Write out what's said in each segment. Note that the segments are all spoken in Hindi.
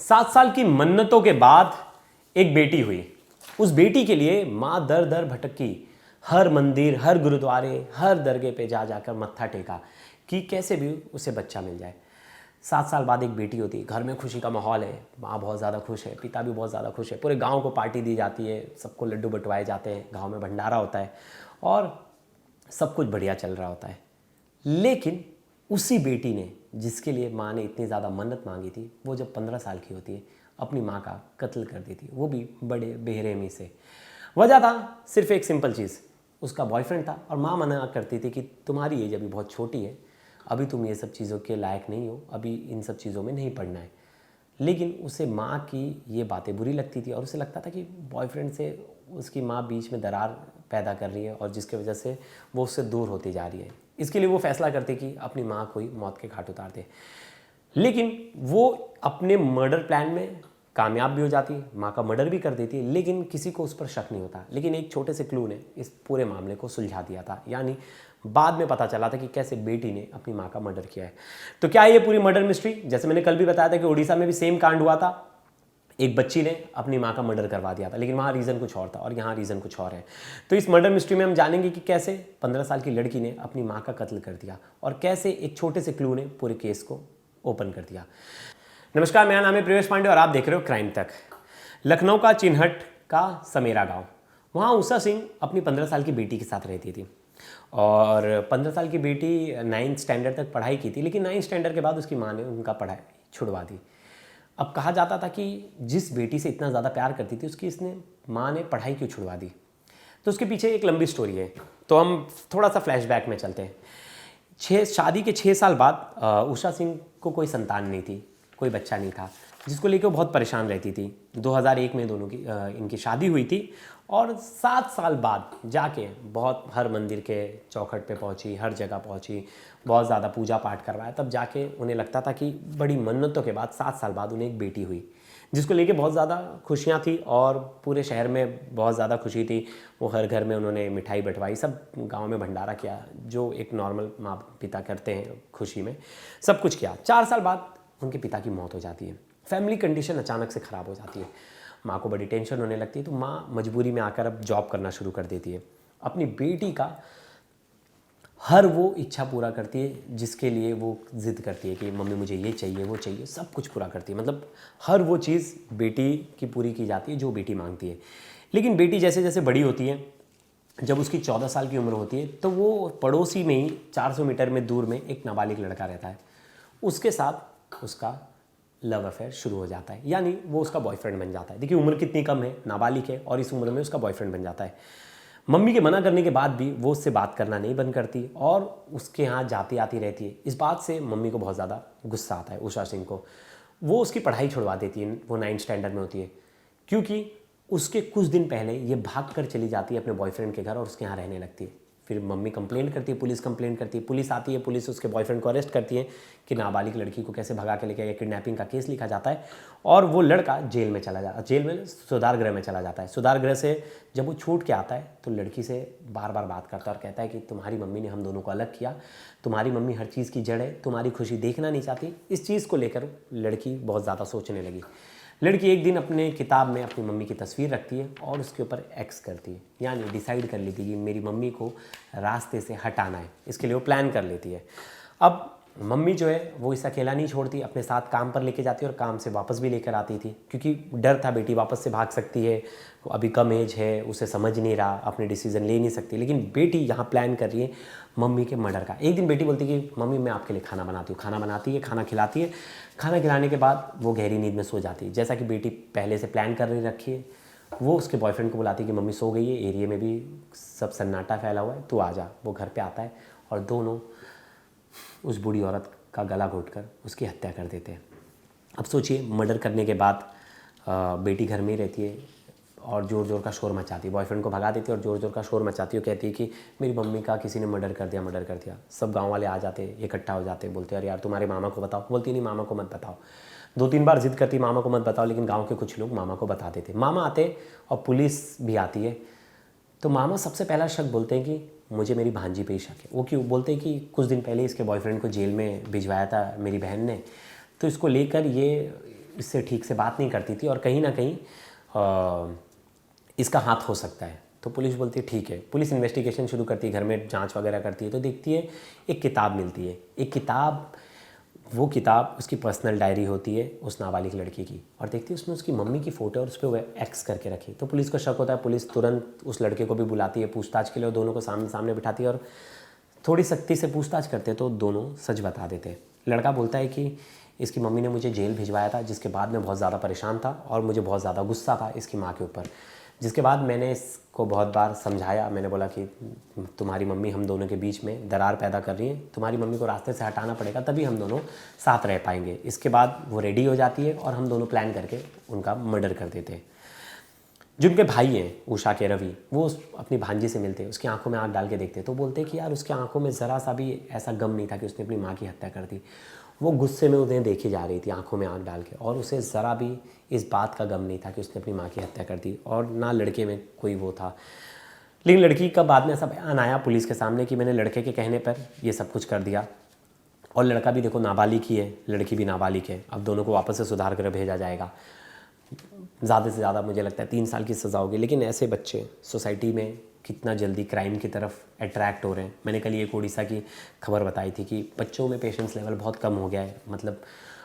7 साल की मन्नतों के बाद एक बेटी हुई। उस बेटी के लिए माँ दर दर भटकी, हर मंदिर, हर गुरुद्वारे, हर दरगाह पे जा जाकर मत्था टेका कि कैसे भी उसे बच्चा मिल जाए। 7 साल बाद एक बेटी होती है, घर में खुशी का माहौल है, माँ बहुत ज़्यादा खुश है, पिता भी बहुत ज़्यादा खुश है, पूरे गांव को पार्टी दी जाती है, सबको लड्डू बंटवाए जाते हैं, गांव में भंडारा होता है और सब कुछ बढ़िया चल रहा होता है। लेकिन उसी बेटी ने, जिसके लिए माँ ने इतनी ज़्यादा मन्नत मांगी थी, वो जब 15 साल की होती है अपनी माँ का कत्ल कर देती है, वो भी बड़े बेरहमी से। वजह था सिर्फ एक सिंपल चीज़, उसका बॉयफ्रेंड था और माँ मना करती थी कि तुम्हारी एज अभी बहुत छोटी है, अभी तुम ये सब चीज़ों के लायक नहीं हो, अभी इन सब चीज़ों में नहीं पढ़ना है। लेकिन उसे माँ की ये बातें बुरी लगती थी और उसे लगता था कि बॉयफ्रेंड से उसकी माँ बीच में दरार पैदा कर रही है और जिसकी वजह से वो उससे दूर होती जा रही है। इसके लिए वो फैसला करते कि अपनी माँ को ही मौत के घाट उतार दे। लेकिन वो अपने मर्डर प्लान में कामयाब भी हो जाती है, माँ का मर्डर भी कर देती है, लेकिन किसी को उस पर शक नहीं होता। लेकिन एक छोटे से क्लू ने इस पूरे मामले को सुलझा दिया था, यानी बाद में पता चला था कि कैसे बेटी ने अपनी माँ का मर्डर किया है। तो क्या ये पूरी मर्डर मिस्ट्री, जैसे मैंने कल भी बताया था कि उड़ीसा में भी सेम कांड हुआ था, एक बच्ची ने अपनी माँ का मर्डर करवा दिया था, लेकिन वहाँ रीज़न कुछ और था और यहाँ रीज़न कुछ और है। तो इस मर्डर मिस्ट्री में हम जानेंगे कि कैसे 15 साल की लड़की ने अपनी माँ का कत्ल कर दिया और कैसे एक छोटे से क्लू ने पूरे केस को ओपन कर दिया। नमस्कार, मेरा नाम है प्रवेश पांडे और आप देख रहे हो क्राइम तक। लखनऊ का चिन्हट का समेरा गांव, वहाँ उषा सिंह अपनी 15 साल की बेटी के साथ रहती थी और 15 साल की बेटी 9th स्टैंडर्ड तक पढ़ाई की थी, लेकिन 9th स्टैंडर्ड के बाद उसकी माँ ने उनका पढ़ाई छुड़वा दी। अब कहा जाता था कि जिस बेटी से इतना ज़्यादा प्यार करती थी उसकी इसने माँ ने पढ़ाई क्यों छुड़वा दी। तो उसके पीछे एक लंबी स्टोरी है, तो हम थोड़ा सा फ्लैशबैक में चलते हैं। शादी के 6 साल बाद उषा सिंह को कोई संतान नहीं थी, कोई बच्चा नहीं था, जिसको लेकर वो बहुत परेशान रहती थी। 2001 में दोनों की इनकी शादी हुई थी और 7 साल बाद जाके बहुत हर मंदिर के चौखट पे पहुंची, हर जगह पहुंची, बहुत ज़्यादा पूजा पाठ करवाया, तब जाके उन्हें लगता था कि बड़ी मन्नतों के बाद 7 साल बाद उन्हें एक बेटी हुई, जिसको लेके बहुत ज़्यादा खुशियाँ थी और पूरे शहर में बहुत ज़्यादा खुशी थी। वो हर घर में उन्होंने मिठाई बंटवाई, सब गांव में भंडारा किया, जो एक नॉर्मल माँ पिता करते हैं खुशी में, सब कुछ किया। 4 साल बाद उनके पिता की मौत हो जाती है। फैमिली कंडीशन अचानक से ख़राब हो जाती है, माँ को बड़ी टेंशन होने लगती है, तो माँ मजबूरी में आकर अब जॉब करना शुरू कर देती है। अपनी बेटी का हर वो इच्छा पूरा करती है जिसके लिए वो ज़िद करती है कि मम्मी मुझे ये चाहिए, वो चाहिए, सब कुछ पूरा करती है। मतलब हर वो चीज़ बेटी की पूरी की जाती है जो बेटी मांगती है। लेकिन बेटी जैसे जैसे बड़ी होती है, जब उसकी 14 साल की उम्र होती है, तो वो पड़ोसी में ही 400 मीटर में दूर में एक नाबालिग लड़का रहता है, उसके साथ उसका लव अफेयर शुरू हो जाता है, यानी वो उसका बॉयफ्रेंड बन जाता है। देखिए उम्र कितनी कम है, नाबालिग है और इस उम्र में उसका बॉयफ्रेंड बन जाता है। मम्मी के मना करने के बाद भी वो उससे बात करना नहीं बंद करती और उसके यहाँ जाती आती रहती है। इस बात से मम्मी को बहुत ज़्यादा गुस्सा आता है उषा सिंह को। वो उसकी पढ़ाई छुड़वा देती है, वो 9th स्टैंडर्ड में होती है, क्योंकि उसके कुछ दिन पहले ये भाग कर चली जाती है अपने बॉयफ्रेंड के घर और उसके यहाँ रहने लगती है। फिर मम्मी कंप्लेंट करती है, पुलिस कंप्लेंट करती है, पुलिस आती है, पुलिस उसके बॉयफ्रेंड को अरेस्ट करती है कि नाबालिग लड़की को कैसे भगा के लेके गया, किडनैपिंग का केस लिखा जाता है और वो लड़का जेल में चला जाता है, जेल में सुधार गृह में चला जाता है। सुधार गृह से जब वो छूट के आता है तो लड़की से बार बार बात करता है और कहता है कि तुम्हारी मम्मी ने हम दोनों को अलग किया, तुम्हारी मम्मी हर चीज़ की जड़ है, तुम्हारी खुशी देखना नहीं चाहती। इस चीज़ को लेकर लड़की बहुत ज़्यादा सोचने लगी। लड़की एक दिन अपने किताब में अपनी मम्मी की तस्वीर रखती है और उसके ऊपर एक्स करती है, यानी डिसाइड कर लेती है कि मेरी मम्मी को रास्ते से हटाना है। इसके लिए वो प्लान कर लेती है। अब मम्मी जो है वो इसे अकेला नहीं छोड़ती, अपने साथ काम पर लेके जाती है और काम से वापस भी लेकर आती थी, क्योंकि डर था बेटी वापस से भाग सकती है, अभी कम एज है, उसे समझ नहीं रहा, अपने डिसीजन ले नहीं सकती। लेकिन बेटी यहाँ प्लान कर रही है मम्मी के मर्डर का। एक दिन बेटी बोलती है कि मम्मी मैं आपके लिए खाना बनाती हूँ, खाना बनाती है, खाना खिलाती है। खाना खिलाने के बाद वो गहरी नींद में सो जाती है, जैसा कि बेटी पहले से प्लान कर रखी है। वो उसके बॉयफ्रेंड को बुलाती है कि मम्मी सो गई है, एरिया में भी सब सन्नाटा फैला हुआ है, तू आ जा। वो घर पे आता है और दोनों उस बूढ़ी औरत का गला घोंटकर उसकी हत्या कर देते हैं। अब सोचिए, मर्डर करने के बाद बेटी घर में ही रहती है और ज़ोर ज़ोर का शोर मचाती है, बॉयफ्रेंड को भगा देती है और ज़ोर ज़ोर का शोर मचाती है, कहती है कि मेरी मम्मी का किसी ने मर्डर कर दिया, मर्डर कर दिया। सब गांव वाले आ जाते, इकट्ठा हो जाते, बोलते अरे यार तुम्हारे मामा को बताओ। बोलती नहीं, मामा को मत बताओ। 2-3 बार जिद करती मामा को मत बताओ, लेकिन गाँव के कुछ लोग मामा को बता देते। मामा आते और पुलिस भी आती है, तो मामा सबसे पहला शक बोलते हैं कि मुझे मेरी भांजी पे ही शक है। वो क्यों बोलते हैं कि कुछ दिन पहले इसके बॉयफ्रेंड को जेल में भिजवाया था मेरी बहन ने, तो इसको लेकर ये इससे ठीक से बात नहीं करती थी और कहीं ना कहीं इसका हाथ हो सकता है। तो पुलिस बोलती है ठीक है, पुलिस इन्वेस्टिगेशन शुरू करती है, घर में जांच वगैरह करती है, तो देखती है एक किताब मिलती है, एक किताब, वो किताब उसकी पर्सनल डायरी होती है उस नाबालिग लड़की की, और देखती है उसमें उसकी मम्मी की फ़ोटो और उस पर वह एक्स करके रखी। तो पुलिस को शक होता है, पुलिस तुरंत उस लड़के को भी बुलाती है पूछताछ के लिए, और दोनों को सामने सामने बिठाती है और थोड़ी सख्ती से पूछताछ करते हैं तो दोनों सच बता देते हैं। लड़का बोलता है कि इसकी मम्मी ने मुझे जेल भिजवाया था, जिसके बाद मैं बहुत ज़्यादा परेशान था और मुझे बहुत ज़्यादा गुस्सा था इसकी माँ के ऊपर, जिसके बाद मैंने इसको बहुत बार समझाया। मैंने बोला कि तुम्हारी मम्मी हम दोनों के बीच में दरार पैदा कर रही है, तुम्हारी मम्मी को रास्ते से हटाना पड़ेगा, तभी हम दोनों साथ रह पाएंगे। इसके बाद वो रेडी हो जाती है और हम दोनों प्लान करके उनका मर्डर कर देते हैं। जो उनके भाई हैं उषा के, रवि, वो अपनी भांजी से मिलते हैं, उसकी आंखों में आंख डाल के देखते हैं, तो बोलते हैं कि यार उसकी आंखों में ज़रा सा भी ऐसा गम नहीं था कि उसने अपनी माँ की हत्या कर दी। वो गुस्से में उन्हें देखी जा रही थी आंखों में आंख डाल के, और उसे ज़रा भी इस बात का गम नहीं था कि उसने अपनी माँ की हत्या कर दी, और ना लड़के में कोई वो था। लेकिन लड़की का बाद में ऐसा बयान आया पुलिस के सामने कि मैंने लड़के के कहने पर ये सब कुछ कर दिया, और लड़का भी देखो नाबालिग ही है, लड़की भी नाबालिग है। अब दोनों को वापस से सुधार कर भेजा जाएगा। ज़्यादा से ज़्यादा मुझे लगता है 3 साल की सज़ा होगी। लेकिन ऐसे बच्चे सोसाइटी में कितना जल्दी क्राइम की तरफ अट्रैक्ट हो रहे हैं। मैंने कल एक उड़ीसा की खबर बताई थी कि बच्चों में पेशेंस लेवल बहुत कम हो गया है, मतलब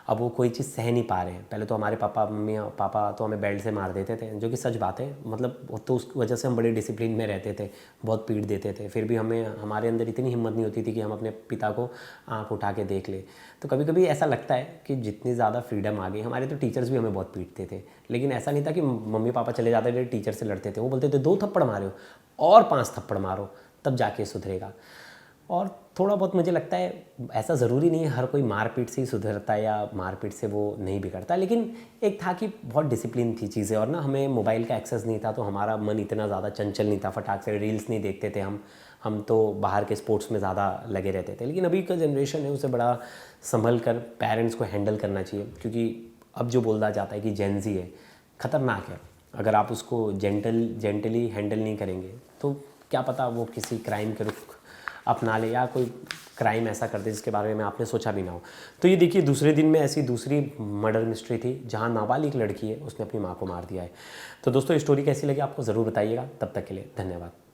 अब वो कोई चीज़ सह नहीं पा रहे हैं। पहले तो हमारे पापा तो हमें बेल्ट से मार देते थे, जो कि सच बात है, मतलब तो उस वजह से हम बड़े डिसिप्लिन में रहते थे, बहुत पीट देते थे, फिर भी हमारे अंदर इतनी हिम्मत नहीं होती थी कि हम अपने पिता को आँख उठा के देख ले। तो कभी कभी ऐसा लगता है कि जितनी ज़्यादा फ्रीडम आ गई, हमारे तो टीचर्स भी हमें बहुत पीटते थे, लेकिन ऐसा नहीं था कि मम्मी पापा चले जाते थे टीचर से लड़ते थे। वो बोलते थे 2 थप्पड़ मारे हो और 5 थप्पड़ मारो, तब जाके सुधरेगा। और थोड़ा बहुत मुझे लगता है ऐसा ज़रूरी नहीं है हर कोई मारपीट से ही सुधरता है या मारपीट से वो नहीं बिगड़ता, लेकिन एक था कि बहुत डिसिप्लिन थी चीज़ें, और ना हमें मोबाइल का एक्सेस नहीं था, तो हमारा मन इतना ज़्यादा चंचल नहीं था, फटाक से रील्स नहीं देखते थे हम तो बाहर के स्पोर्ट्स में ज़्यादा लगे रहते थे। लेकिन अभी का जनरेशन है, उसे बड़ा संभल कर पेरेंट्स को हैंडल करना चाहिए, क्योंकि अब जो बोला जाता है कि जेन ज़ी है, ख़तरनाक है। अगर आप उसको जेंटली हैंडल नहीं करेंगे तो क्या पता वो किसी क्राइम के रुख अपना ले या कोई क्राइम ऐसा कर दे जिसके बारे में आपने सोचा भी ना हो। तो ये देखिए दूसरे दिन में ऐसी दूसरी मर्डर मिस्ट्री थी जहाँ नाबालिग लड़की है उसने अपनी माँ को मार दिया है। तो दोस्तों ये स्टोरी कैसी लगी आपको ज़रूर बताइएगा। तब तक के लिए धन्यवाद।